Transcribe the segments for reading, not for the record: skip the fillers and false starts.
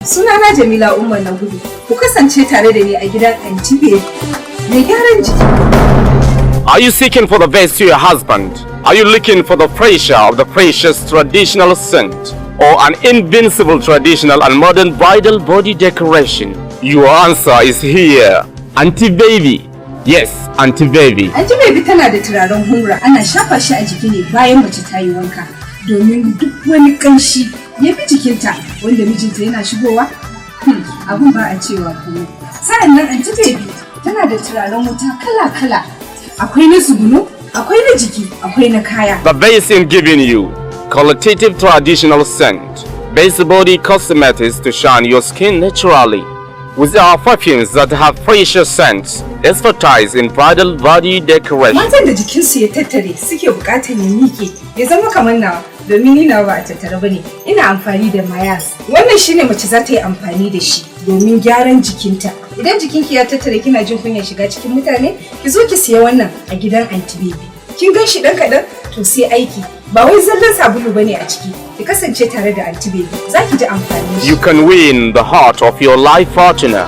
Sunana Jamila Umar na gudu. Ku kasance tare da ni a gidan Aunty Baby. Mai gyaran jiki. Are you seeking for the best to your husband? Are you looking for the pressure of the precious traditional scent? Or an invincible traditional and modern bridal body decoration? Your answer is here. Aunty Baby. Yes, Aunty Baby. Aunty Baby tana da turaren humra, ana shafa shi a jiki ne bayan mace ta yi wanka domin duk wani kanshi ya fi jikinta wanda mijinta yana shigowa. Abun ba a cewa kuma. Sa'annan Aunty Baby tana da turaren wuta kala-kala. Akwai na zuguno, akwai na jiki, akwai na kaya. The base in giving you qualitative traditional scent, base body cosmetics to shine your skin naturally. With our perfumes that have precious scents, expertise in bridal body decoration. Matan da jikinsu ya tattare suke bukatar ya miƙe ya zama kamar nawa domin ni nawa ba a tattare bane. Ina amfani da mayas. Wannan shine mace za ta yi amfani da shi domin gyaran jikinta. Idan jikinki ya tattare kina jin kunyar shiga cikin mutane, ki zo ki siya wannan a gidan Aunty Baby. Kin gan shi dan kadan to sai aiki. Ba wai zallan sabulu bane a ciki. Ki kasance tare da Aunty Baby. Za ki ji amfani shi. You can win the heart of your life partner.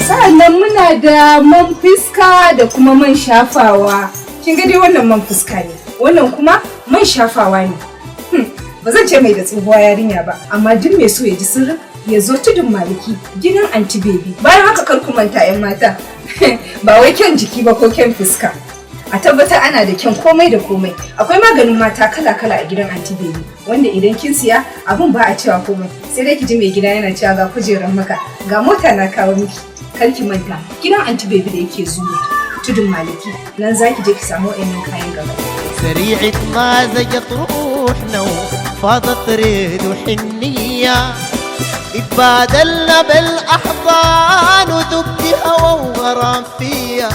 Sa'annan muna da man fuska da kuma man shafawa. Kin ga dai wannan man fuska ne. Wannan kuma man shafawa ne. Ba zan ce mai da tsohuwa yarinya ba, amma duk mai so ya ji sirrin ya zo tudun maliki gidan Aunty Baby. Bayan haka kar ku manta 'yan mata. Ba wai kyan jiki ba ko kyan fuska. A tabbatar ana da kyan komai da komai. Akwai maganin mata kala-kala a gidan Aunty Baby wanda idan kin siya abun ba a cewa komai. Sai dai ki ji mai gida yana cewa ga kujerar maka, ga mota na kawo miki. Kar ki manta gidan Aunty Baby da yake zuwa tudun maliki. Nan zaki je ki samu wayannan kayan gaba. سريعة ما زجت روحنا وفاضت ريد وحنية اتبادلنا بالأحضان ودب هوا وغرام فيا.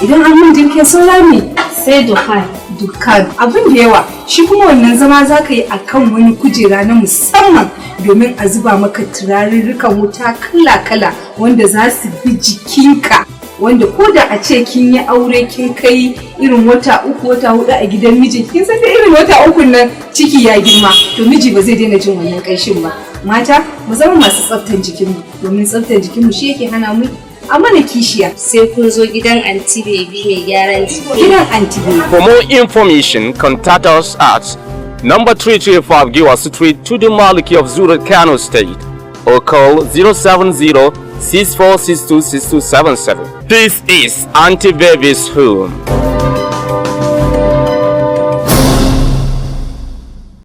Idan an mun jinkin sola ne sai dukkan abin da yawa shi kuma wannan zama za ka yi a kan wani kujera na musamman domin a zuba maka turarurrukan wuta kala-kala wanda za su bi jikinka, wanda ko da a ce kin yi aure kin kai irin wata 3 wata 4 a gidan miji, kin san da irin wata 3 nan ciki ya girma to miji ba zai daina jin wannan kanshin ba. Mata mu zama masu tsaftar jikinmu domin tsaftar jikinmu shi yake hana mu a mana kishiya. Sai kun zo gidan Aunty Baby mai gyaran jiki. Gidan Aunty Baby. For more information, contact us at number 335 Giwa Street, Tudun Maliki of Zurich, Kano State, or call 070-6462-6277. This is Aunty Baby's home.